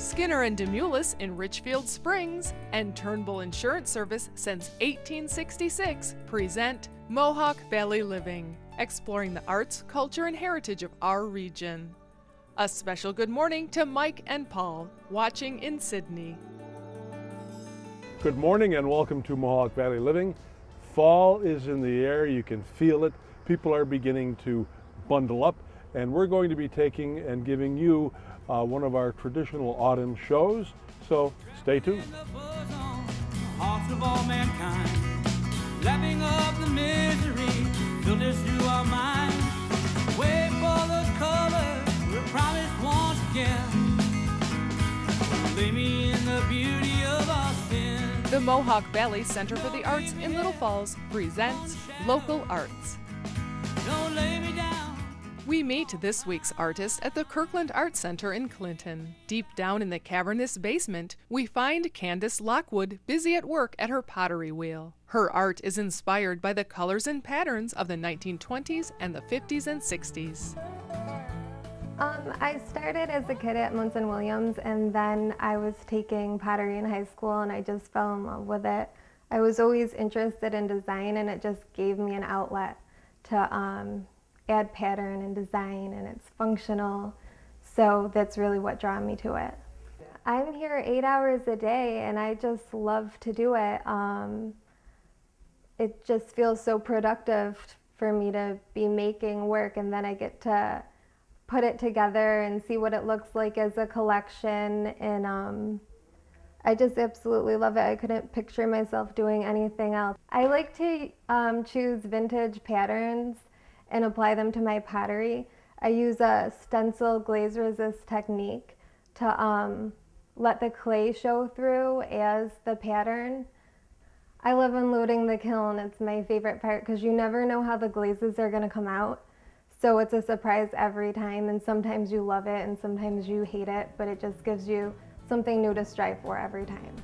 Skinner and Demoulas in Richfield Springs and Turnbull Insurance Service since 1866 present Mohawk Valley Living, exploring the arts, culture, and heritage of our region. A special good morning to Mike and Paul, watching in Sydney. Good morning and welcome to Mohawk Valley Living. Fall is in the air, you can feel it. People are beginning to bundle up, and we're going to be taking and giving you one of our traditional autumn shows, so stay tuned. Hearts of all mankind, lapping up the misery, filters through our minds. Wait for the color, we're promised once again. Lay me in the beauty of our sin. The Mohawk Valley Center for the Arts in Little Falls presents Local Arts. Don't lay me down. We meet this week's artist at the Kirkland Art Center in Clinton. Deep down in the cavernous basement, we find Candace Lockwood busy at work at her pottery wheel. Her art is inspired by the colors and patterns of the 1920s and the 50s and 60s. I started as a kid at Munson Williams, and then I was taking pottery in high school and I just fell in love with it. I was always interested in design, and it just gave me an outlet to add pattern and design, and it's functional, so that's really what drew me to it. I'm here 8 hours a day and I just love to do it. It just feels so productive for me to be making work, and then I get to put it together and see what it looks like as a collection, and I just absolutely love it. I couldn't picture myself doing anything else. I like to choose vintage patterns and apply them to my pottery. I use a stencil glaze resist technique to let the clay show through as the pattern. I love unloading the kiln. It's my favorite part because you never know how the glazes are going to come out. So it's a surprise every time, and sometimes you love it and sometimes you hate it, but it just gives you something new to strive for every time.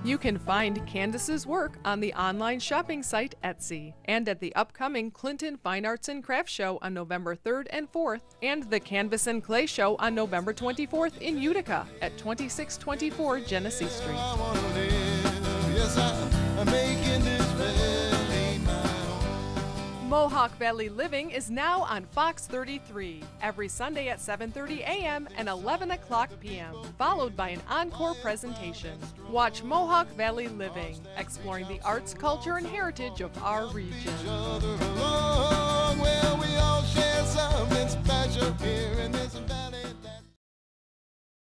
You can find Candace's work on the online shopping site Etsy, and at the upcoming Clinton Fine Arts and Crafts Show on November 3rd and 4th, and the Canvas and Clay Show on November 24th in Utica at 2624 Genesee Street. Mohawk Valley Living is now on Fox 33, every Sunday at 7:30 a.m. and 11 o'clock p.m., followed by an encore presentation. Watch Mohawk Valley Living, exploring the arts, culture, and heritage of our region.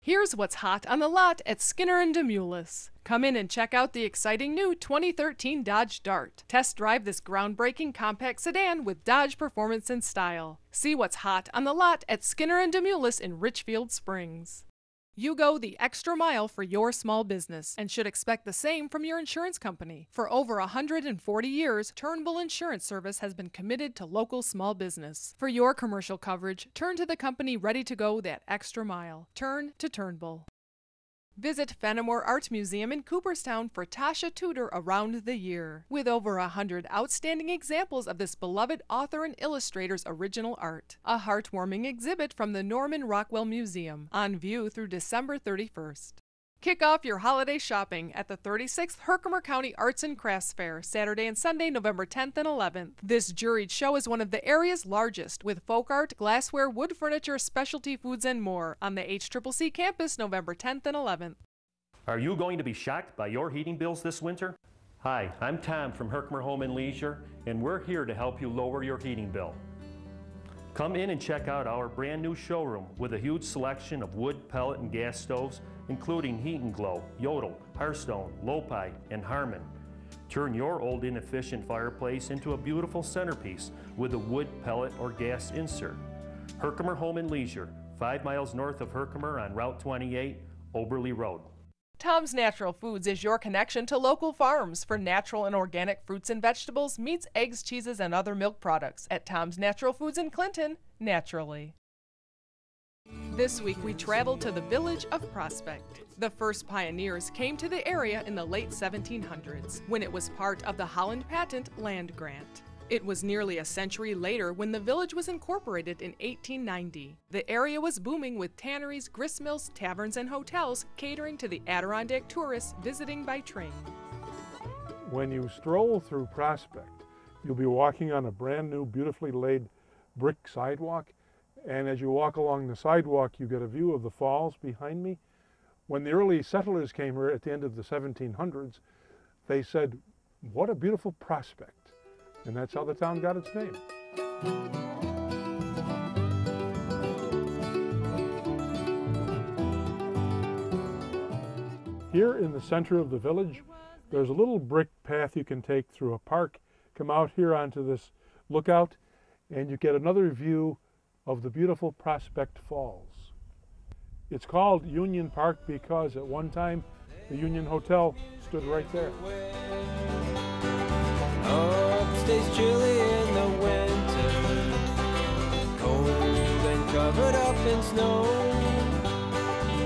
Here's what's hot on the lot at Skinner and Demoulas. Come in and check out the exciting new 2013 Dodge Dart. Test drive this groundbreaking compact sedan with Dodge performance and style. See what's hot on the lot at Skinner and Demoulas in Richfield Springs. You go the extra mile for your small business and should expect the same from your insurance company. For over 140 years, Turnbull Insurance Service has been committed to local small business. For your commercial coverage, turn to the company ready to go that extra mile. Turn to Turnbull. Visit Fenimore Art Museum in Cooperstown for Tasha Tudor around the year. With over 100 outstanding examples of this beloved author and illustrator's original art. A heartwarming exhibit from the Norman Rockwell Museum, on view through December 31st. Kick off your holiday shopping at the 36th Herkimer County Arts and Crafts Fair, Saturday and Sunday, November 10th and 11th. This juried show is one of the area's largest, with folk art, glassware, wood furniture, specialty foods, and more on the HCCC campus, November 10th and 11th. Are you going to be shocked by your heating bills this winter? Hi, I'm Tom from Herkimer Home and Leisure, and we're here to help you lower your heating bill. Come in and check out our brand new showroom with a huge selection of wood, pellet, and gas stoves, including Heat and Glow, Yodel, Hearthstone, Lopi, and Harmon. Turn your old inefficient fireplace into a beautiful centerpiece with a wood, pellet, or gas insert. Herkimer Home and Leisure, 5 miles north of Herkimer on Route 28, Oberly Road. Tom's Natural Foods is your connection to local farms for natural and organic fruits and vegetables, meats, eggs, cheeses, and other milk products at Tom's Natural Foods in Clinton, naturally. This week we travel to the village of Prospect. The first pioneers came to the area in the late 1700s, when it was part of the Holland Patent land grant. It was nearly a century later when the village was incorporated in 1890. The area was booming with tanneries, gristmills, taverns, and hotels catering to the Adirondack tourists visiting by train. When you stroll through Prospect, you'll be walking on a brand new, beautifully laid brick sidewalk. And as you walk along the sidewalk, you get a view of the falls behind me. When the early settlers came here at the end of the 1700s, they said, "What a beautiful prospect." And that's how the town got its name. Here in the center of the village, there's a little brick path you can take through a park, come out here onto this lookout, and you get another view of the beautiful Prospect Falls. It's called Union Park because at one time the Union Hotel stood right there. Stays chilly in the winter, cold and covered up in snow.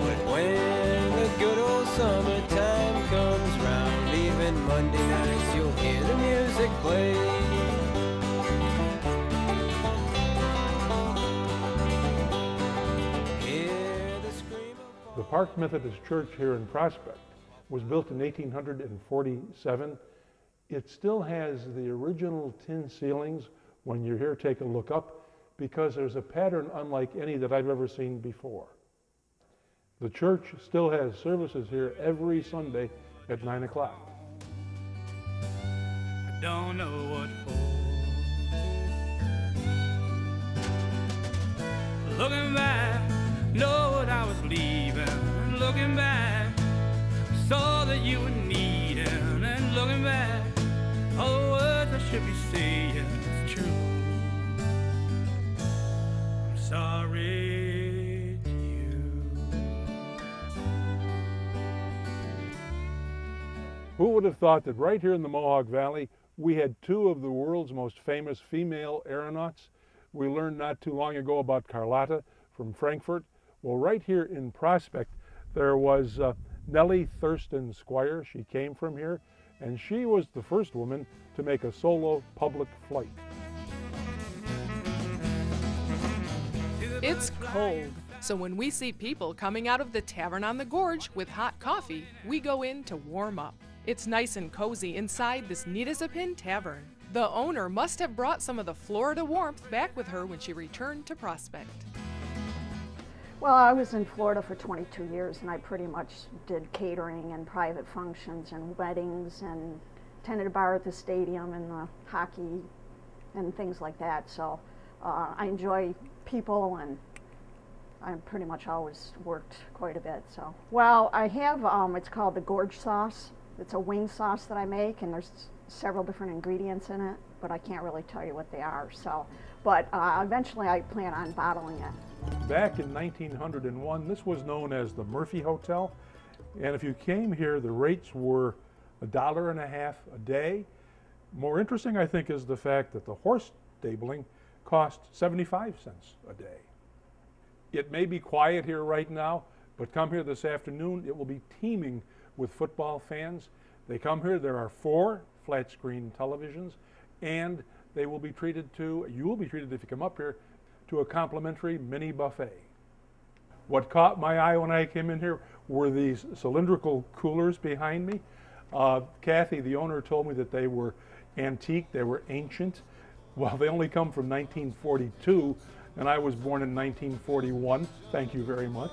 But when the good old summertime comes round, even Monday nights you'll hear the music play. Hear the scream of... The Park Methodist Church here in Prospect was built in 1847. It still has the original tin ceilings. When you're here, take a look up, because there's a pattern unlike any that I've ever seen before. The church still has services here every Sunday at 9 o'clock. I don't know what for. Looking back, know what I was leaving. Looking back, saw that you were needing. And looking back, all the words I should be saying is true. I'm sorry to you. Who would have thought that right here in the Mohawk Valley, we had two of the world's most famous female aeronauts? We learned not too long ago about Carlotta from Frankfurt. Well, right here in Prospect, there was Nellie Thurston Squire. She came from here, and she was the first woman to make a solo public flight. It's cold, so when we see people coming out of the tavern on the gorge with hot coffee, we go in to warm up. It's nice and cozy inside this neat-as-a-pin tavern. The owner must have brought some of the Florida warmth back with her when she returned to Prospect. Well, I was in Florida for 22 years, and I pretty much did catering and private functions and weddings and tended a bar at the stadium and the hockey and things like that. So I enjoy people, and I pretty much always worked quite a bit. So, well, I have, it's called the gorge sauce. It's a wing sauce that I make, and there's several different ingredients in it, but I can't really tell you what they are. So, but eventually I plan on bottling it. Back in 1901, this was known as the Murphy Hotel, and if you came here, the rates were $1.50 a day. More interesting, I think, is the fact that the horse stabling cost 75 cents a day. It may be quiet here right now, but come here this afternoon, it will be teeming with football fans. They come here, there are 4 flat screen televisions, and they will be treated to, you will be treated if you come up here, to a complimentary mini buffet. What caught my eye when I came in here were these cylindrical coolers behind me. Kathy, the owner, told me that they were antique, they were ancient. Well, they only come from 1942, and I was born in 1941. Thank you very much.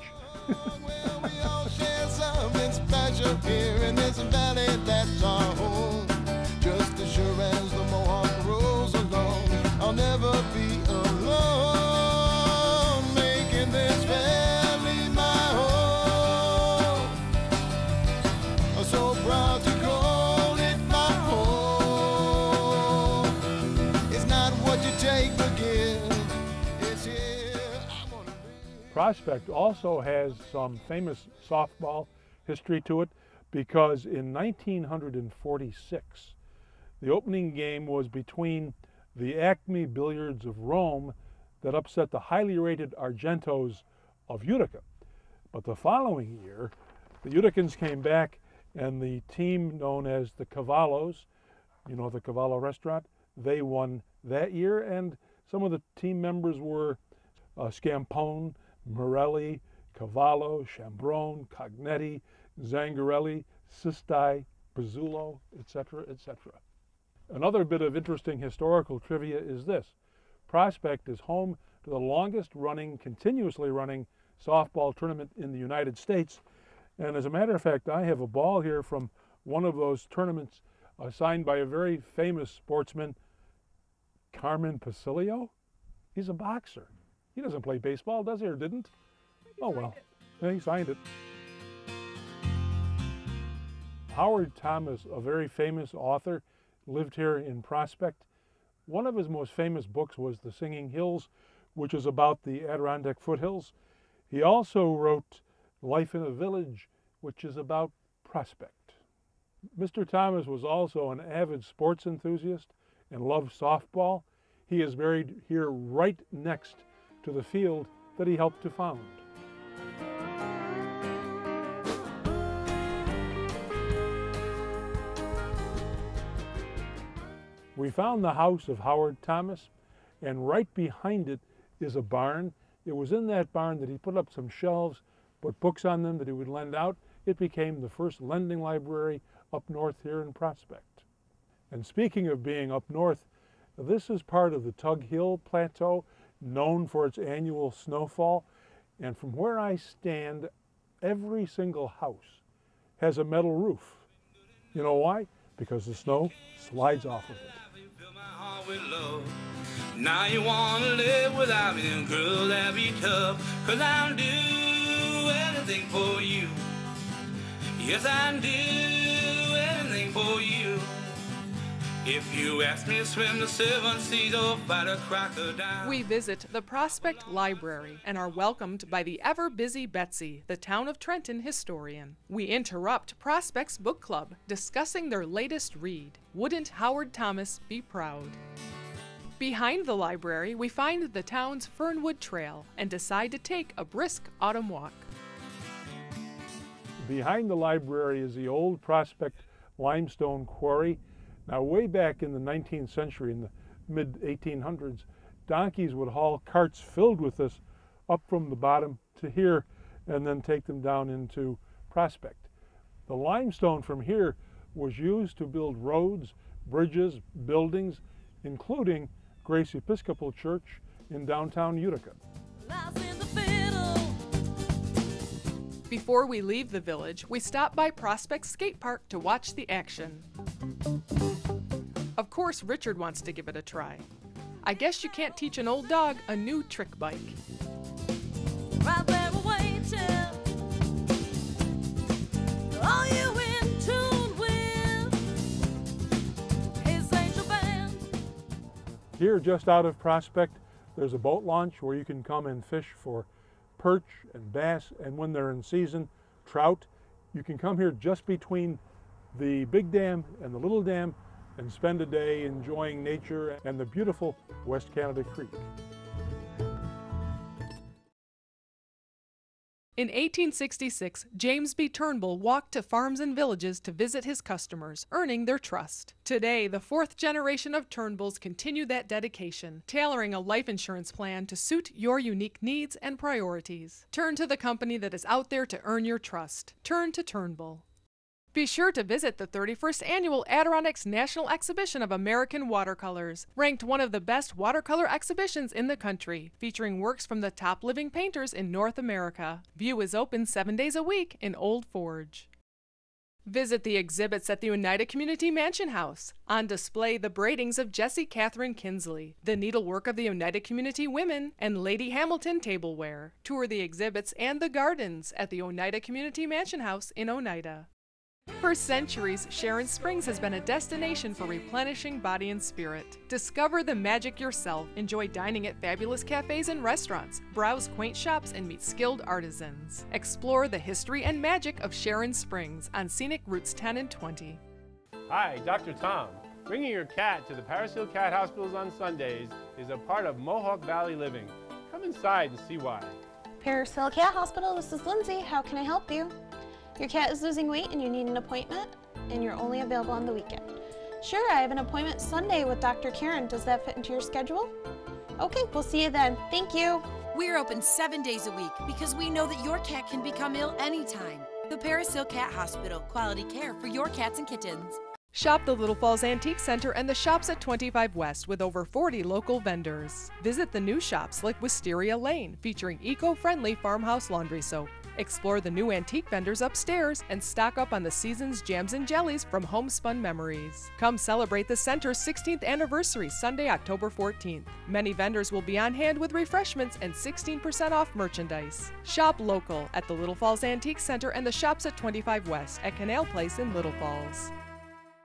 Just as sure as the Mohawk rolls along, I'll never be alone, making this valley my home. I'm so proud to call it my home. It's not what you take but give, it's here I'm gonna be. Prospect also has some famous softball history to it, because in 1946, the opening game was between the Acme Billiards of Rome that upset the highly rated Argentos of Utica. But the following year, the Uticans came back, and the team known as the Cavallos, you know the Cavallo restaurant, They won that year, and some of the team members were Scampone, Morelli, Cavallo, Chambrone, Cognetti, Zangarelli, Sistai, Brizzullo, etc., etc. Another bit of interesting historical trivia is this. Prospect is home to the longest running, continuously running softball tournament in the United States. And as a matter of fact, I have a ball here from one of those tournaments signed by a very famous sportsman, Carmen Pacilio. He's a boxer. He doesn't play baseball, does he, or didn't? Oh well, yeah, he signed it. Howard Thomas, a very famous author, lived here in Prospect. One of his most famous books was The Singing Hills, which is about the Adirondack foothills. He also wrote Life in a Village, which is about Prospect. Mr. Thomas was also an avid sports enthusiast and loved softball. He is buried here right next to the field that he helped to found. We found the house of Howard Thomas, and right behind it is a barn. It was in that barn that he put up some shelves, put books on them that he would lend out. It became the first lending library up north here in Prospect. And speaking of being up north, this is part of the Tug Hill Plateau, known for its annual snowfall. And from where I stand, every single house has a metal roof. You know why? Because the snow slides off of it. Now you wanna live without me, girl, that be tough. 'Cause I'll do anything for you. Yes, I'll do anything for you. If you ask me to swim the 7 seas or fight a crocodile. We visit the Prospect Library and are welcomed by the ever-busy Betsy, the town of Trenton historian. We interrupt Prospect's book club, discussing their latest read, Wouldn't Howard Thomas Be Proud? Behind the library, we find the town's Fernwood Trail and decide to take a brisk autumn walk. Behind the library is the old Prospect limestone quarry. Now, way back in the 19th century, in the mid-1800s, donkeys would haul carts filled with this up from the bottom to here and then take them down into Prospect. The limestone from here was used to build roads, bridges, buildings, including Grace Episcopal Church in downtown Utica. Before we leave the village, we stop by Prospect Skate Park to watch the action. Of course, Richard wants to give it a try. I guess you can't teach an old dog a new trick bike. Right there waiting. Are you in tune with his angel band? Here, just out of Prospect, there's a boat launch where you can come and fish for perch and bass, and when they're in season, trout. You can come here just between the big dam and the little dam and spend a day enjoying nature and the beautiful West Canada Creek. In 1866, James B. Turnbull walked to farms and villages to visit his customers, earning their trust. Today, the 4th generation of Turnbulls continue that dedication, tailoring a life insurance plan to suit your unique needs and priorities. Turn to the company that is out there to earn your trust. Turn to Turnbull. Be sure to visit the 31st Annual Adirondacks National Exhibition of American Watercolors, ranked one of the best watercolor exhibitions in the country, featuring works from the top living painters in North America. View is open 7 days a week in Old Forge. Visit the exhibits at the Oneida Community Mansion House. On display, the braidings of Jessie Catherine Kinsley, the needlework of the Oneida Community Women, and Lady Hamilton tableware. Tour the exhibits and the gardens at the Oneida Community Mansion House in Oneida. For centuries, Sharon Springs has been a destination for replenishing body and spirit. Discover the magic yourself, enjoy dining at fabulous cafes and restaurants, browse quaint shops, and meet skilled artisans. Explore the history and magic of Sharon Springs on scenic routes 10 and 20. Hi, Dr. Tom. Bringing your cat to the Paris Hill Cat Hospitals on Sundays is a part of Mohawk Valley living. Come inside and see why. Paris Hill Cat Hospital, this is Lindsay. How can I help you? Your cat is losing weight and you need an appointment, and you're only available on the weekend. Sure, I have an appointment Sunday with Dr. Karen. Does that fit into your schedule? Okay, we'll see you then. Thank you. We're open 7 days a week because we know that your cat can become ill anytime. The Paris Hill Cat Hospital, quality care for your cats and kittens. Shop the Little Falls Antique Center and the shops at 25 West with over 40 local vendors. Visit the new shops like Wisteria Lane, featuring eco-friendly farmhouse laundry soap. Explore the new antique vendors upstairs and stock up on the season's jams and jellies from Homespun Memories. Come celebrate the center's 16th anniversary Sunday, October 14th. Many vendors will be on hand with refreshments and 16% off merchandise. Shop local at the Little Falls Antique Center and the shops at 25 West at Canal Place in Little Falls.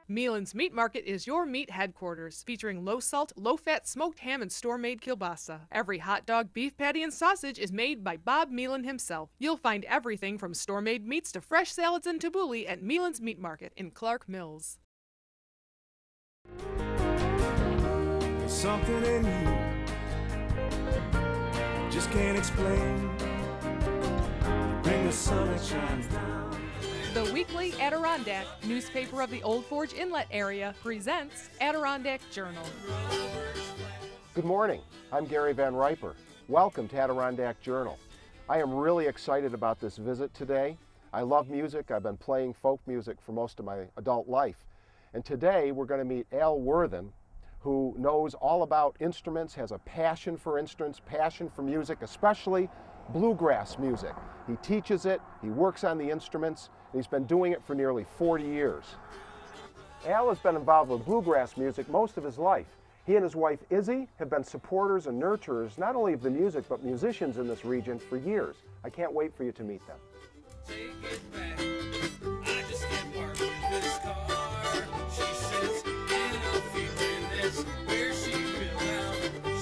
Meelan's Meat Market is your meat headquarters, featuring low-salt, low-fat smoked ham and store-made kielbasa. Every hot dog, beef patty, and sausage is made by Bob Meelan himself. You'll find everything from store-made meats to fresh salads and tabbouleh at Meelan's Meat Market in Clark Mills. There's something in you, just can't explain. Bring the sun that shines down. The Weekly Adirondack, newspaper of the Old Forge Inlet area, presents Adirondack Journal. Good morning. I'm Gary Van Riper. Welcome to Adirondack Journal. I am really excited about this visit today. I love music. I've been playing folk music for most of my adult life. And today we're going to meet Al Worthen, who knows all about instruments, has a passion for instruments, passion for music, especially bluegrass music. He teaches it, he works on the instruments, and he's been doing it for nearly 40 years. Al has been involved with bluegrass music most of his life. He and his wife Izzy have been supporters and nurturers not only of the music but musicians in this region for years. I can't wait for you to meet them. Take it back. I just can't work with this car. She sits in a feeling this where she feel out.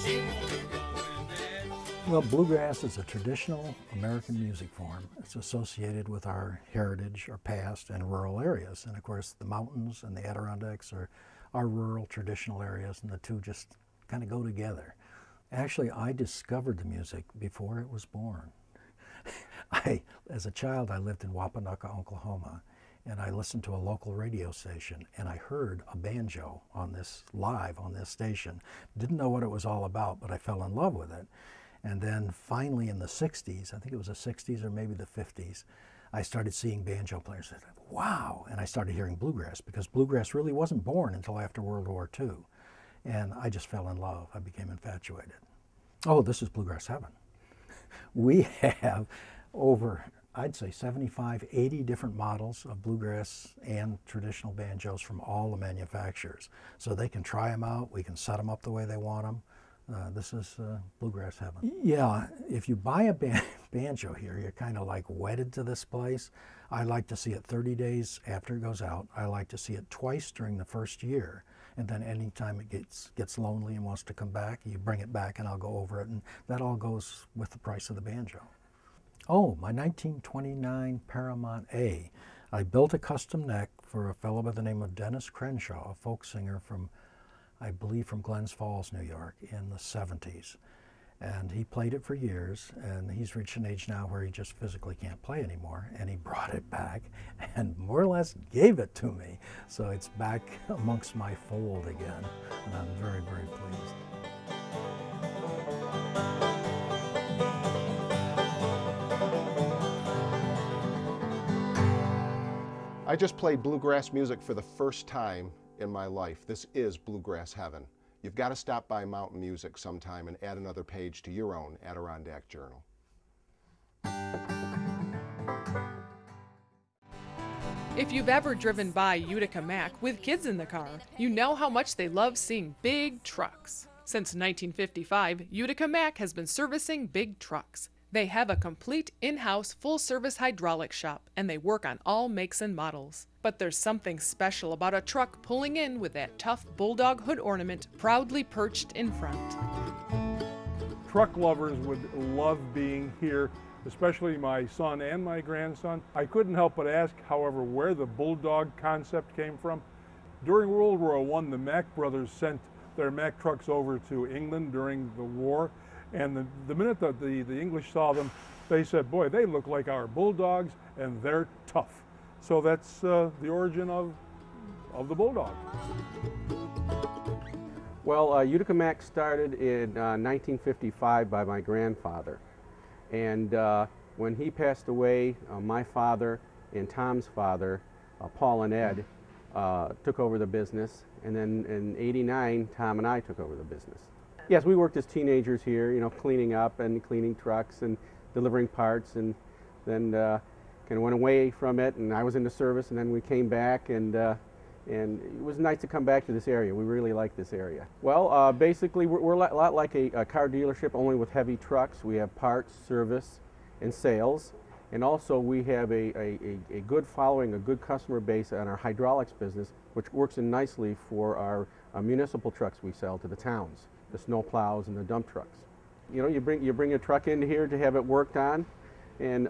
She won't be going there. Well, bluegrass is a traditional American music form. It's associated with our heritage, our past, and rural areas. And of course, the mountains and the Adirondacks are our rural traditional areas, and the two just kind of go together. Actually, I discovered the music before it was born. As a child, I lived in Wapanucka, Oklahoma, and I listened to a local radio station, and I heard a banjo on this, live on this station. Didn't know what it was all about, but I fell in love with it. And then finally in the 60s, I think it was the 60s or maybe the 50s, I started seeing banjo players. I said, wow, and I started hearing bluegrass, because bluegrass really wasn't born until after World War II. And I just fell in love. I became infatuated. Oh, this is bluegrass heaven. We have over, I'd say 75, 80 different models of bluegrass and traditional banjos from all the manufacturers. So they can try them out, we can set them up the way they want them. This is bluegrass heaven. Yeah, if you buy a banjo here, you're kind of like wedded to this place. I like to see it 30 days after it goes out. I like to see it twice during the first year. And then anytime it gets lonely and wants to come back, you bring it back and I'll go over it. And that all goes with the price of the banjo. Oh, my 1929 Paramount A. I built a custom neck for a fellow by the name of Dennis Crenshaw, a folk singer from, I believe, from Glens Falls, New York, in the 70s. And he played it for years, and he's reached an age now where he just physically can't play anymore, and he brought it back and more or less gave it to me. So it's back amongst my fold again, and I'm very, very pleased. I just played bluegrass music for the first time in my life. This is bluegrass heaven. You've got to stop by Mountain Music sometime and add another page to your own Adirondack Journal. If you've ever driven by Utica Mac with kids in the car, you know how much they love seeing big trucks. Since 1955, Utica Mac has been servicing big trucks. They have a complete in-house full-service hydraulic shop, and they work on all makes and models. But there's something special about a truck pulling in with that tough bulldog hood ornament proudly perched in front. Truck lovers would love being here, especially my son and my grandson. I couldn't help but ask, however, where the bulldog concept came from. During World War I, the Mack brothers sent their Mack trucks over to England during the war. And the minute that the English saw them, they said, boy, they look like our bulldogs and they're tough. So that's the origin of of the Bulldog. Well, Utica Mac started in 1955 by my grandfather. And when he passed away, my father and Tom's father, Paul and Ed, took over the business. And then in '89, Tom and I took over the business. Yes, we worked as teenagers here, you know, cleaning up and cleaning trucks and delivering parts, and then kind of went away from it, and I was in the service, and then we came back, and it was nice to come back to this area. We really like this area. Well, basically, we're a lot like a car dealership, only with heavy trucks. We have parts, service, and sales. And also we have a good following, a good customer base on our hydraulics business, which works in nicely for our municipal trucks we sell to the towns, the snow plows and the dump trucks. You know, you bring a truck in here to have it worked on, and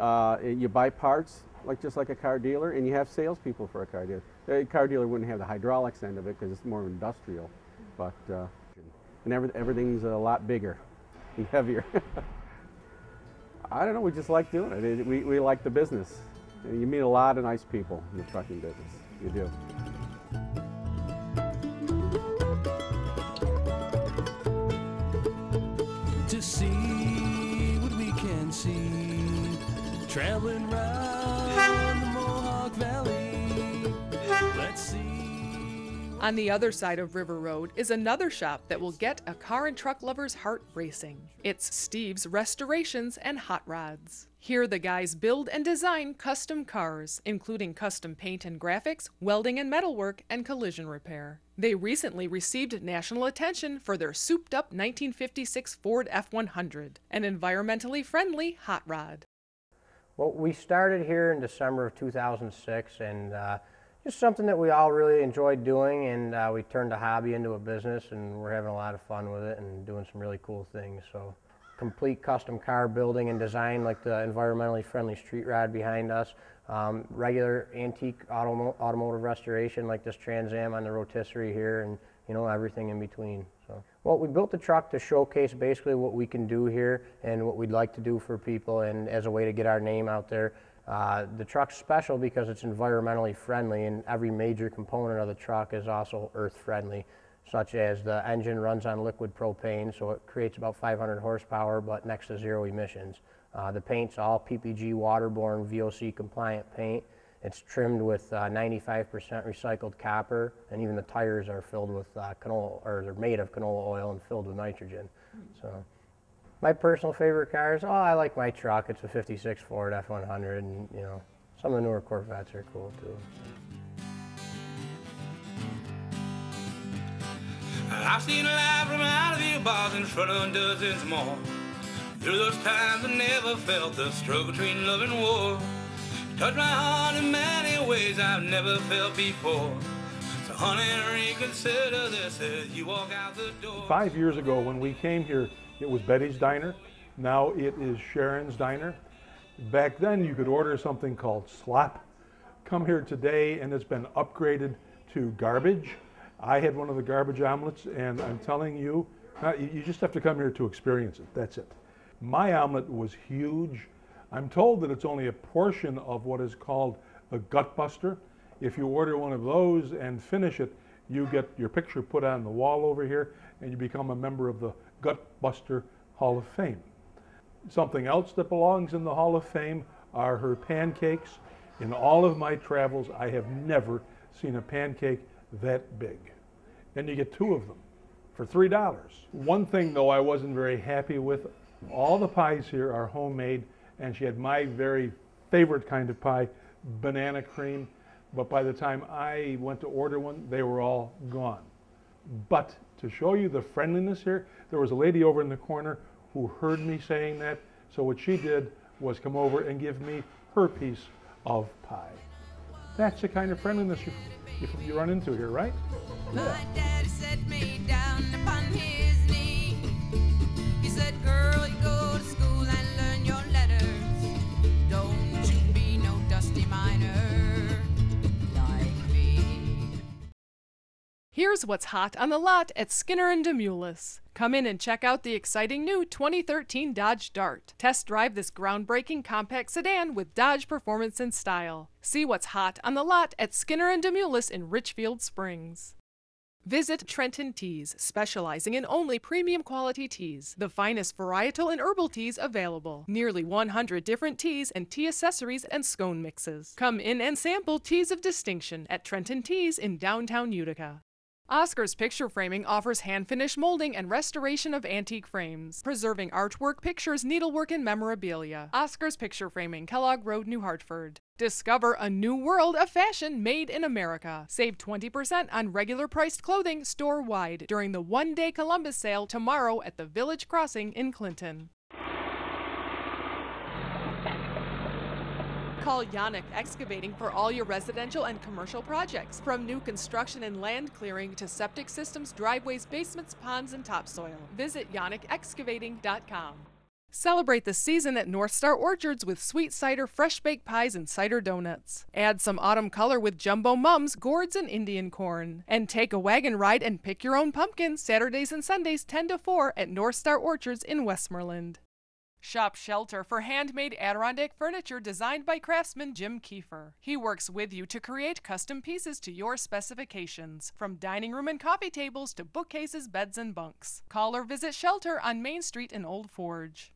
you buy parts, just like a car dealer, and you have salespeople for a car dealer. A car dealer wouldn't have the hydraulics end of it because it's more industrial, but and everything's a lot bigger and heavier. I don't know, we just like doing it. We like the business. And you meet a lot of nice people in the trucking business. You do. To see what we can see, traveling round the Mohawk Valley. Let's see. On the other side of River Road is another shop that will get a car and truck lover's heart racing. It's Steve's Restorations and Hot Rods. Here the guys build and design custom cars, including custom paint and graphics, welding and metalwork, and collision repair. They recently received national attention for their souped-up 1956 Ford F-100, an environmentally friendly hot rod. Well, we started here in December of 2006, and just something that we all really enjoyed doing, and we turned a hobby into a business, and we're having a lot of fun with it and doing some really cool things. So, complete custom car building and design, like the environmentally friendly street rod behind us, regular antique automotive restoration like this Trans Am on the rotisserie here, and you know, everything in between. So, well, we built the truck to showcase basically what we can do here and what we'd like to do for people, and as a way to get our name out there. The truck's special because it's environmentally friendly, and every major component of the truck is also earth friendly, such as the engine runs on liquid propane, so it creates about 500 horsepower but next to zero emissions. The paint's all PPG waterborne VOC compliant paint. It's trimmed with 95% recycled copper, and even the tires are filled with canola, or they're made of canola oil and filled with nitrogen. So. My personal favorite cars, I like my truck. It's a '56 Ford F-100, and you know, some of the newer Corvettes are cool too. I've seen life from out of your bars in front of dozens more. Through those times I never felt the struggle between love and war. You touched my heart in many ways I've never felt before. So honey, reconsider this as you walk out the door. 5 years ago when we came here, it was Betty's Diner. Now it is Sharon's Diner. Back then you could order something called slop. Come here today and it's been upgraded to garbage. I had one of the garbage omelets, and I'm telling you, you just have to come here to experience it. That's it. My omelet was huge. I'm told that it's only a portion of what is called a gut buster. If you order one of those and finish it, you get your picture put on the wall over here, and you become a member of the Gut Buster Hall of Fame. Something else that belongs in the Hall of Fame are her pancakes. In all of my travels, I have never seen a pancake that big. And you get 2 of them for $3. One thing though I wasn't very happy with, all the pies here are homemade, and she had my very favorite kind of pie, banana cream, but by the time I went to order one, they were all gone. But to show you the friendliness here, there was a lady over in the corner who heard me saying that, so what she did was come over and give me her piece of pie. That's the kind of friendliness you run into here, right? My daddy set me down upon his knee. He said, girl, you go to school and learn your letters. Don't you be no dusty miner like me. Here Here's what's hot on the lot at Skinner and Demoulas. Come in and check out the exciting new 2013 Dodge Dart. Test drive this groundbreaking compact sedan with Dodge performance and style. See what's hot on the lot at Skinner and Demoulas in Richfield Springs. Visit Trenton Teas, specializing in only premium quality teas. The finest varietal and herbal teas available. Nearly 100 different teas and tea accessories and scone mixes. Come in and sample teas of distinction at Trenton Teas in downtown Utica. Oscar's Picture Framing offers hand-finished molding and restoration of antique frames, preserving artwork, pictures, needlework, and memorabilia. Oscar's Picture Framing, Kellogg Road, New Hartford. Discover a new world of fashion made in America. Save 20% on regular priced clothing store-wide during the one-day Columbus sale tomorrow at the Village Crossing in Clinton. Call Yannick Excavating for all your residential and commercial projects, from new construction and land clearing to septic systems, driveways, basements, ponds, and topsoil. Visit yannickexcavating.com. Celebrate the season at North Star Orchards with sweet cider, fresh baked pies, and cider donuts. Add some autumn color with jumbo mums, gourds, and Indian corn. And take a wagon ride and pick your own pumpkin Saturdays and Sundays 10 to 4 at North Star Orchards in Westmoreland. Shop Shelter for handmade Adirondack furniture designed by craftsman Jim Kiefer. He works with you to create custom pieces to your specifications, from dining room and coffee tables to bookcases, beds, and bunks. Call or visit Shelter on Main Street in Old Forge.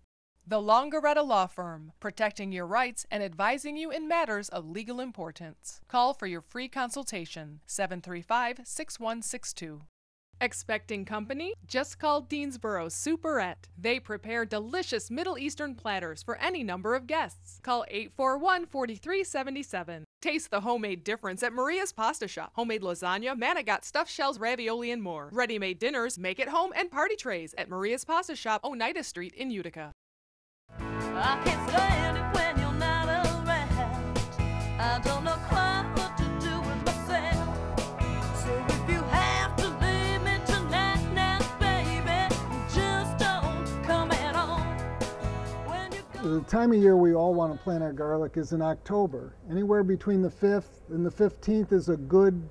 The Longaretta Law Firm, protecting your rights and advising you in matters of legal importance. Call for your free consultation, 735-6162. Expecting company? Just call Deansboro Superette. They prepare delicious Middle Eastern platters for any number of guests. Call 841-4377. Taste the homemade difference at Maria's Pasta Shop. Homemade lasagna, manigot, stuffed shells, ravioli, and more. Ready-made dinners, make it home, and party trays at Maria's Pasta Shop, Oneida Street in Utica. I can't stand it when you're not around. I don't know quite what to do with myself. So if you have to leave me tonight, now, baby, just don't come at all. The time of year we all want to plant our garlic is in October. Anywhere between the 5th and the 15th is a good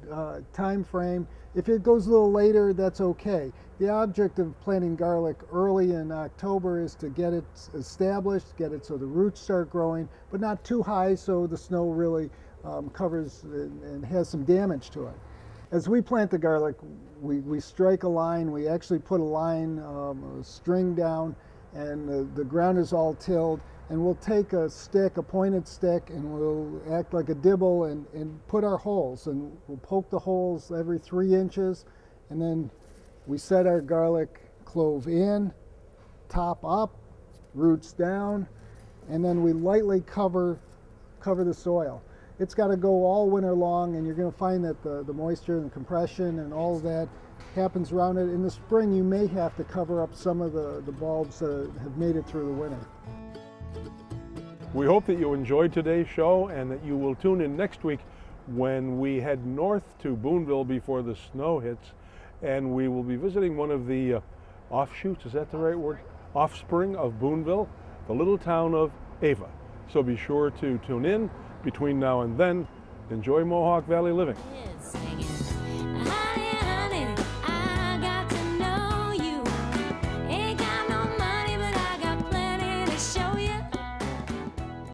time frame. If it goes a little later, that's okay. The object of planting garlic early in October is to get it established, get it so the roots start growing, but not too high so the snow really covers and has some damage to it. As we plant the garlic, we strike a line. We actually put a line, a string down, and the ground is all tilled. And we'll take a stick, a pointed stick, and we'll act like a dibble and put our holes. And we'll poke the holes every 3 inches, and then we set our garlic clove in, top up, roots down, and then we lightly cover the soil. It's got to go all winter long, and you're going to find that the moisture and the compression and all of that happens around it. In the spring, you may have to cover up some of the bulbs that have made it through the winter. We hope that you enjoyed today's show and that you will tune in next week when we head north to Boonville before the snow hits, and we will be visiting one of the offshoots, is that the right word? Offspring of Boonville, the little town of Ava. So be sure to tune in between now and then. Enjoy Mohawk Valley living.